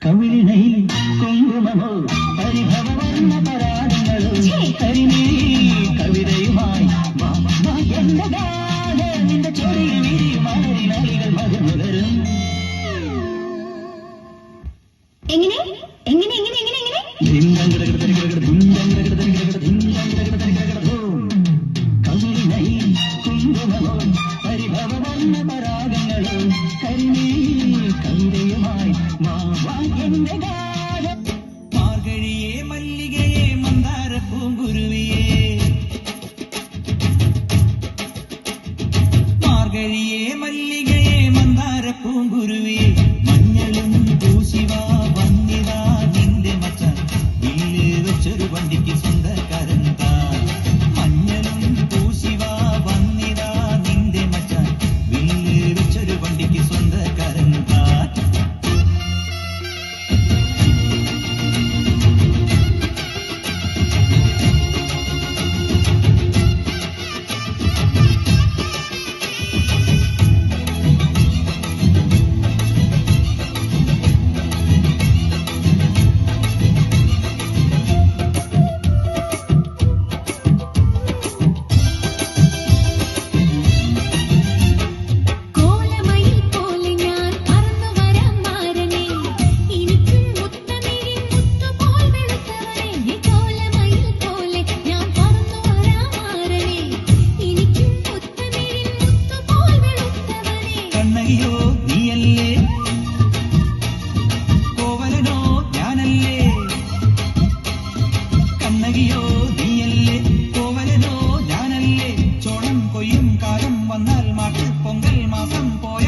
കവിളിണയിൽ കുങ്കുമമോ പരിഭവവർണ്ണ പരാഗങ്ങളോ കവിതയുമായി എന്റെ ഗാനം നിന്റെ ചൊടിയിൽ വിരിയും മലരിനാളികൾ മധുമുലരും. എങ്ങനെ എങ്ങനെ എങ്ങനെ എങ്ങനെ എങ്ങനെ കവിളിണയിൽ കുങ്കുമമോ പരിഭവവർണ്ണ പരാഗങ്ങളോ കവിതയുമായി എന്റെ ഗാനം. മാർഗഴിയെ മല്ലികയെ മന്ദാര പൂങ്കുരുവിയെ മാർഗഴിയെ മല്ലികയെ മന്ദാര പൂങ്കുരുവിയെ മഞ്ഞളും പൂശിവാ വന്നിതാ നിന്റെ മച്ചാൻ വില്ല് വെച്ചൊരു വണ്ടിക്ക് സ്വന്തക്കാരൻ താൻ. മഞ്ഞളും പൂശിവാ വന്നിതാ നിന്റെ മച്ചാൻ വില്ല് വെച്ചൊരു വണ്ടിക്ക് സ്വന്തക്കാരൻ താൻ. കണ്ണകിയോ നീയല്ലേ കോവലനോ ഞാനല്ലേ കണ്ണകിയോ നീയല്ലേ കോവലനോ ഞാനല്ലേ ചോളം കൊയ്യും കാലം വന്നാൽ മാട്ടിൽ പൊങ്കൽ മാസം പോയ